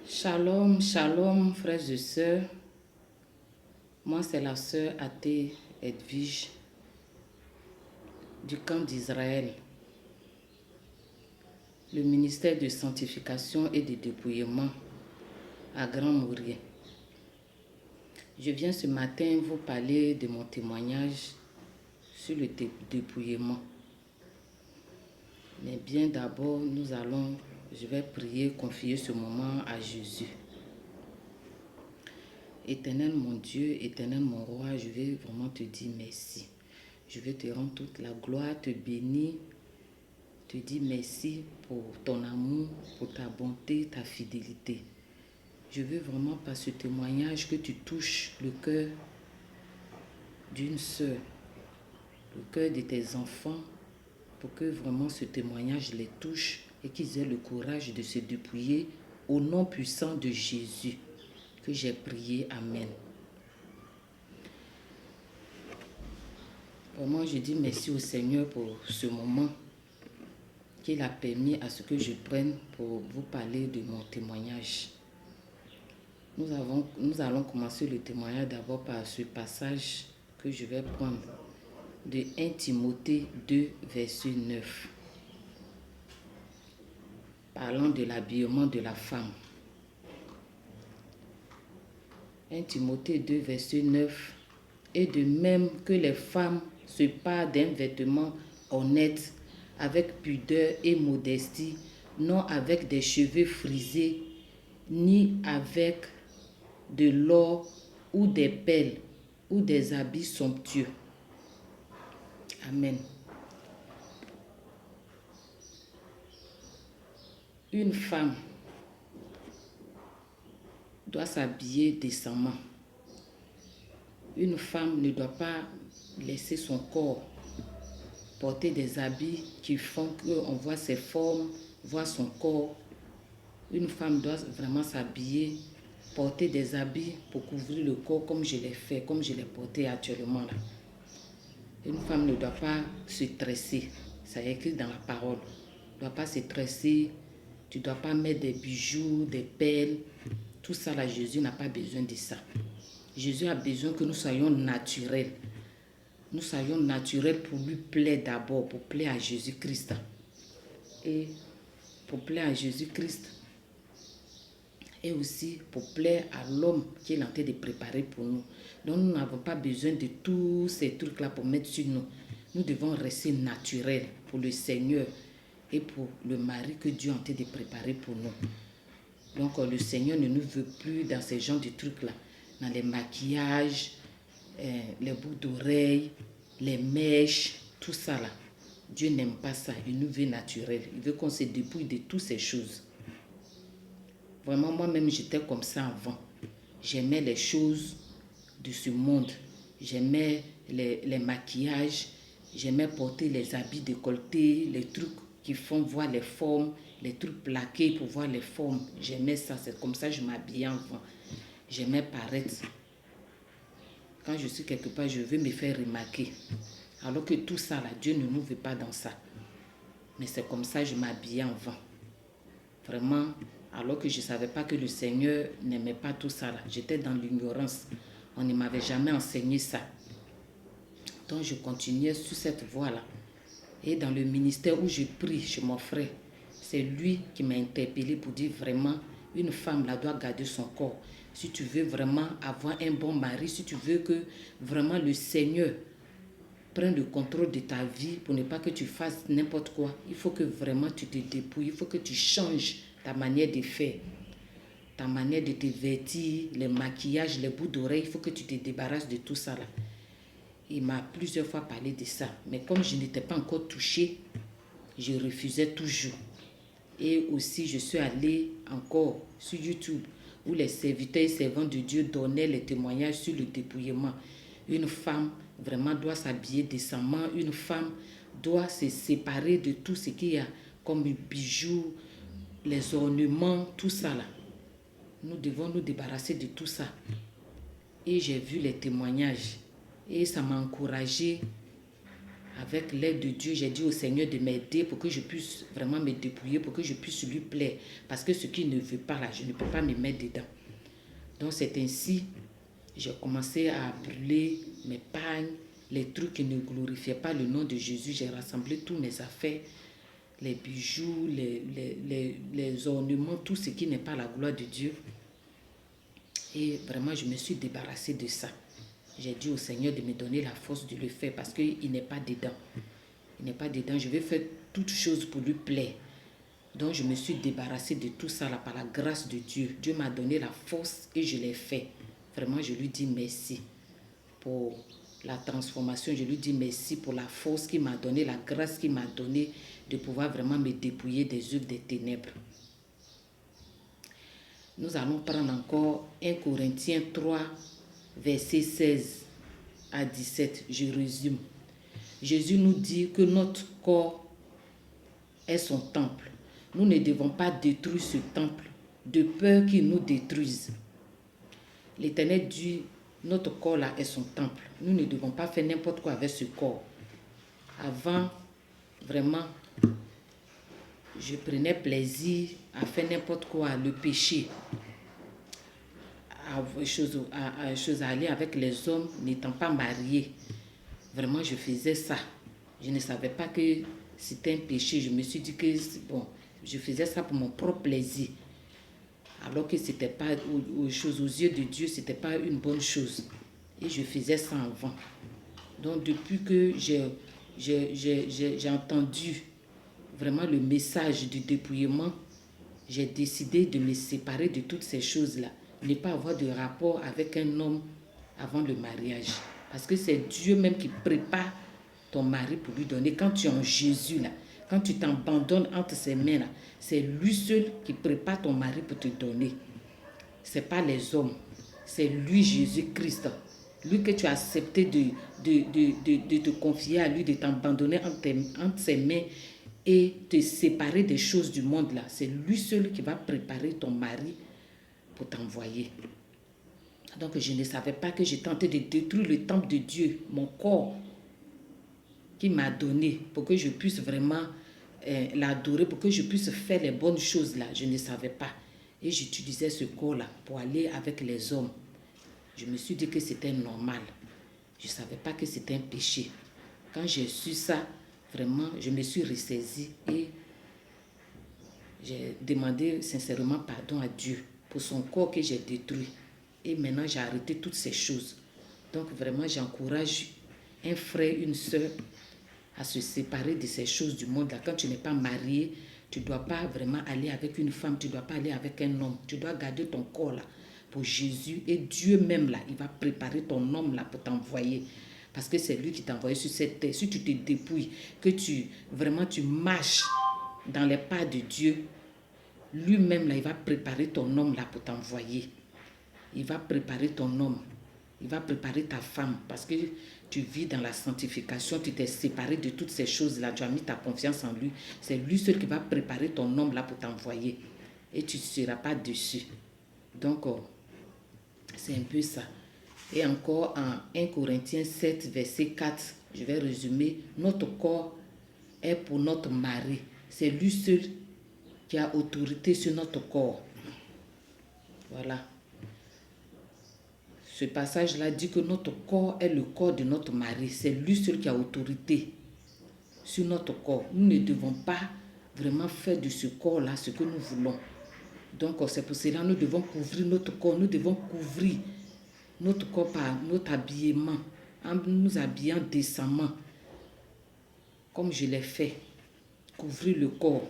Shalom, shalom, frères et sœurs. Moi, c'est la sœur athée Edwige du camp d'Israël, le ministère de sanctification et de dépouillement à Grand Mourier. Je viens ce matin vous parler de mon témoignage sur le dépouillement. Mais bien d'abord, je vais prier, confier ce moment à Jésus. Éternel mon Dieu, éternel mon roi, je vais vraiment te dire merci. Je vais te rendre toute la gloire, te bénir, te dire merci pour ton amour, pour ta bonté, ta fidélité. Je veux vraiment par ce témoignage que tu touches le cœur d'une sœur, le cœur de tes enfants, pour que vraiment ce témoignage les touche et qu'ils aient le courage de se dépouiller au nom puissant de Jésus que j'ai prié. Amen. Vraiment, je dis merci au Seigneur pour ce moment qu'il a permis à ce que je prenne pour vous parler de mon témoignage. Nous allons commencer le témoignage d'abord par ce passage que je vais prendre de 1 Timothée 2, verset 9, parlant de l'habillement de la femme. 1 Timothée 2, verset 9, et de même que les femmes se parent d'un vêtement honnête, avec pudeur et modestie, non avec des cheveux frisés, ni avec de l'or ou des perles ou des habits somptueux. Amen. Une femme doit s'habiller décemment. Une femme ne doit pas laisser son corps porter des habits qui font qu'on voit ses formes, voit son corps. Une femme doit vraiment s'habiller, porter des habits pour couvrir le corps comme je l'ai fait, comme je l'ai porté actuellement là. Une femme ne doit pas se tresser, ça est écrit dans la parole. Tu ne dois pas se tresser, tu ne dois pas mettre des bijoux, des perles. Tout ça là, Jésus n'a pas besoin de ça. Jésus a besoin que nous soyons naturels. Nous soyons naturels pour lui plaire d'abord, pour plaire à Jésus-Christ. Et pour plaire à Jésus-Christ. Et aussi pour plaire à l'homme qui est en train de préparer pour nous. Donc nous n'avons pas besoin de tous ces trucs-là pour mettre sur nous. Nous devons rester naturels pour le Seigneur et pour le mari que Dieu est en train de préparer pour nous. Donc le Seigneur ne nous veut plus dans ces genres de trucs-là. Dans les maquillages, les boucles d'oreilles, les mèches, tout ça là. Dieu n'aime pas ça, il nous veut naturel. Il veut qu'on se dépouille de toutes ces choses. Vraiment, moi-même, j'étais comme ça avant. J'aimais les choses de ce monde. J'aimais les maquillages. J'aimais porter les habits décolletés, les trucs qui font voir les formes, les trucs plaqués pour voir les formes. J'aimais ça, c'est comme ça que je m'habillais avant. J'aimais paraître. Quand je suis quelque part, je veux me faire remarquer. Alors que tout ça, là, Dieu ne nous veut pas dans ça. Mais c'est comme ça que je m'habillais avant. Vraiment, alors que je ne savais pas que le Seigneur n'aimait pas tout ça là. J'étais dans l'ignorance. On ne m'avait jamais enseigné ça. Donc je continuais sur cette voie-là. Et dans le ministère où je prie chez mon frère, c'est lui qui m'a interpellé pour dire vraiment, une femme là doit garder son corps. Si tu veux vraiment avoir un bon mari, si tu veux que vraiment le Seigneur prenne le contrôle de ta vie pour ne pas que tu fasses n'importe quoi, il faut que vraiment tu te dépouilles, il faut que tu changes ta manière de faire, ta manière de te vêtir, les maquillages, les bouts d'oreilles, il faut que tu te débarrasses de tout ça là. Il m'a plusieurs fois parlé de ça, mais comme je n'étais pas encore touchée, je refusais toujours. Et aussi, je suis allée encore sur YouTube, où les serviteurs et servantes de Dieu donnaient les témoignages sur le dépouillement. Une femme vraiment doit s'habiller décemment, une femme doit se séparer de tout ce qu'il y a comme bijoux, les ornements, tout ça là. Nous devons nous débarrasser de tout ça. Et j'ai vu les témoignages et ça m'a encouragée avec l'aide de Dieu, j'ai dit au Seigneur de m'aider pour que je puisse vraiment me dépouiller, pour que je puisse lui plaire. Parce que ce qu'il ne veut pas là, je ne peux pas me mettre dedans. Donc c'est ainsi, j'ai commencé à brûler mes pagnes, les trucs qui ne glorifiaient pas le nom de Jésus. J'ai rassemblé tous mes affaires, les bijoux, les ornements, tout ce qui n'est pas la gloire de Dieu. Et vraiment, je me suis débarrassée de ça. J'ai dit au Seigneur de me donner la force de le faire parce qu'il n'est pas dedans. Il n'est pas dedans. Je vais faire toutes choses pour lui plaire. Donc, je me suis débarrassée de tout ça là par la grâce de Dieu. Dieu m'a donné la force et je l'ai fait. Vraiment, je lui dis merci pour la transformation. Je lui dis merci pour la force qu'il m'a donnée, la grâce qu'il m'a donnée de pouvoir vraiment me dépouiller des œuvres des ténèbres. Nous allons prendre encore 1 Corinthiens 3, versets 16 à 17. Je résume. Jésus nous dit que notre corps est son temple. Nous ne devons pas détruire ce temple de peur qu'il nous détruise. L'Éternel dit, notre corps là est son temple. Nous ne devons pas faire n'importe quoi avec ce corps. Avant, vraiment, je prenais plaisir à faire n'importe quoi, le péché, à aller avec les hommes n'étant pas mariés. Vraiment, je faisais ça. Je ne savais pas que c'était un péché. Je me suis dit que, bon, je faisais ça pour mon propre plaisir. Alors que c'était pas, aux yeux de Dieu, ce n'était pas une bonne chose. Et je faisais ça avant. Donc, depuis que j'ai entendu vraiment le message du dépouillement, j'ai décidé de me séparer de toutes ces choses-là. Ne pas avoir de rapport avec un homme avant le mariage. Parce que c'est Dieu même qui prépare ton mari pour lui donner. Quand tu es en Jésus, là, quand tu t'abandonnes entre ses mains, là, c'est lui seul qui prépare ton mari pour te donner. Ce n'est pas les hommes. C'est lui, Jésus-Christ. Lui que tu as accepté de te confier à lui, de t'abandonner entre ses mains et te séparer des choses du monde là. C'est lui seul qui va préparer ton mari pour t'envoyer. Donc je ne savais pas que j'ai tenté de détruire le temple de Dieu, mon corps, qui m'a donné pour que je puisse vraiment l'adorer, pour que je puisse faire les bonnes choses là. Je ne savais pas. Et j'utilisais ce corps là pour aller avec les hommes. Je me suis dit que c'était normal. Je ne savais pas que c'était un péché. Quand j'ai su ça, vraiment, je me suis ressaisie et j'ai demandé sincèrement pardon à Dieu pour son corps que j'ai détruit. Et maintenant, j'ai arrêté toutes ces choses. Donc, vraiment, j'encourage un frère, une soeur à se séparer de ces choses du monde. Là, quand tu n'es pas marié, tu ne dois pas vraiment aller avec une femme, tu ne dois pas aller avec un homme. Tu dois garder ton corps là pour Jésus. Et Dieu même là, il va préparer ton homme là pour t'envoyer. Parce que c'est lui qui t'a envoyé sur cette terre. Si tu te dépouilles, que tu marches dans les pas de Dieu, lui-même là, il va préparer ton homme là pour t'envoyer. Il va préparer ton homme. Il va préparer ta femme parce que tu vis dans la sanctification, tu t'es séparé de toutes ces choses-là, tu as mis ta confiance en lui. C'est lui seul qui va préparer ton homme là pour t'envoyer. Et tu ne seras pas dessus. Donc, c'est un peu ça. Et encore en 1 Corinthiens 7, verset 4, je vais résumer, notre corps est pour notre mari. C'est lui seul qui a autorité sur notre corps. Voilà. Ce passage-là dit que notre corps est le corps de notre mari. C'est lui seul qui a autorité sur notre corps. Nous ne devons pas vraiment faire de ce corps-là ce que nous voulons. Donc, c'est pour cela que nous devons couvrir notre corps. Nous devons couvrir notre corps par notre habillement, en nous habillant décemment, comme je l'ai fait. Couvrir le corps.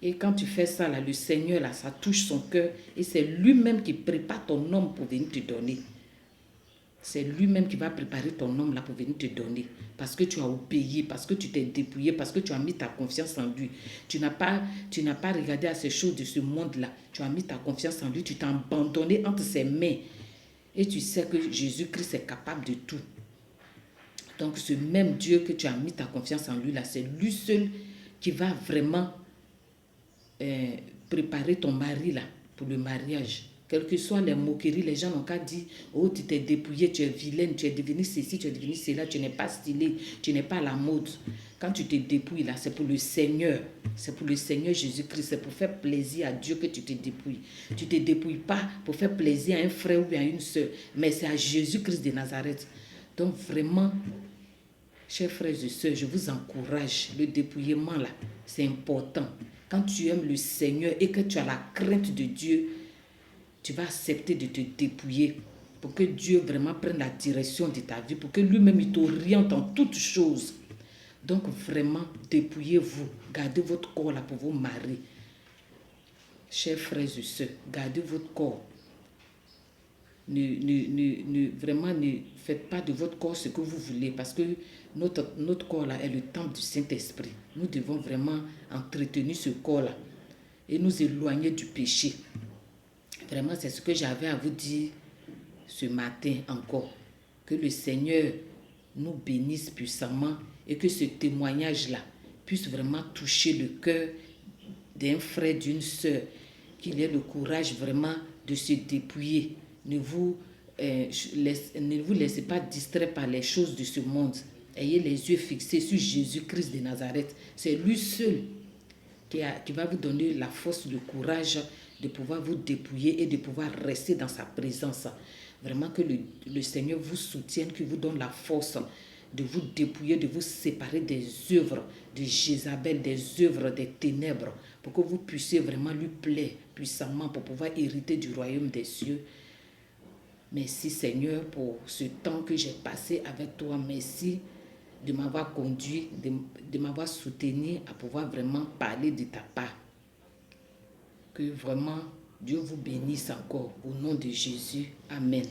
Et quand tu fais ça, là, le Seigneur, là, ça touche son cœur. Et c'est lui-même qui prépare ton homme pour venir te donner. C'est lui-même qui va préparer ton homme là pour venir te donner. Parce que tu as obéi, parce que tu t'es dépouillé, parce que tu as mis ta confiance en lui. Tu n'as pas regardé à ces choses de ce monde-là. Tu as mis ta confiance en lui, tu t'es abandonné entre ses mains. Et tu sais que Jésus-Christ est capable de tout. Donc ce même Dieu que tu as mis ta confiance en lui là, c'est lui seul qui va vraiment préparer ton mari là pour le mariage. Quelles que soient les moqueries, les gens n'ont qu'à dire, oh, tu t'es dépouillée, tu es vilaine, tu es devenue ceci, tu es devenue cela, tu n'es pas stylée, tu n'es pas à la mode. Quand tu te dépouilles là, c'est pour le Seigneur. C'est pour le Seigneur Jésus-Christ. C'est pour faire plaisir à Dieu que tu te dépouilles. Tu ne te dépouilles pas pour faire plaisir à un frère ou bien à une soeur, mais c'est à Jésus-Christ de Nazareth. Donc vraiment, chers frères et sœurs, je vous encourage. Le dépouillement là, c'est important. Quand tu aimes le Seigneur et que tu as la crainte de Dieu, tu vas accepter de te dépouiller pour que Dieu vraiment prenne la direction de ta vie, pour que lui-même il t'oriente en toutes choses. Donc vraiment, dépouillez-vous. Gardez votre corps là pour vos maris. Chers frères et sœurs, gardez votre corps. Vraiment, ne faites pas de votre corps ce que vous voulez, parce que notre corps là est le temple du Saint-Esprit. Nous devons vraiment entretenir ce corps là et nous éloigner du péché. Vraiment, c'est ce que j'avais à vous dire ce matin encore. Que le Seigneur nous bénisse puissamment et que ce témoignage-là puisse vraiment toucher le cœur d'un frère, d'une sœur, qu'il ait le courage vraiment de se dépouiller. Ne vous laissez pas distraire par les choses de ce monde. Ayez les yeux fixés sur Jésus-Christ de Nazareth. C'est lui seul qui va vous donner la force, le courage de pouvoir vous dépouiller et de pouvoir rester dans sa présence. Vraiment que le Seigneur vous soutienne, qu'il vous donne la force de vous dépouiller, de vous séparer des œuvres de Jézabel, des œuvres des ténèbres, pour que vous puissiez vraiment lui plaire puissamment pour pouvoir hériter du royaume des cieux. Merci Seigneur pour ce temps que j'ai passé avec toi. Merci de m'avoir conduit, de m'avoir soutenu à pouvoir vraiment parler de ta part. Que vraiment Dieu vous bénisse encore au nom de Jésus. Amen.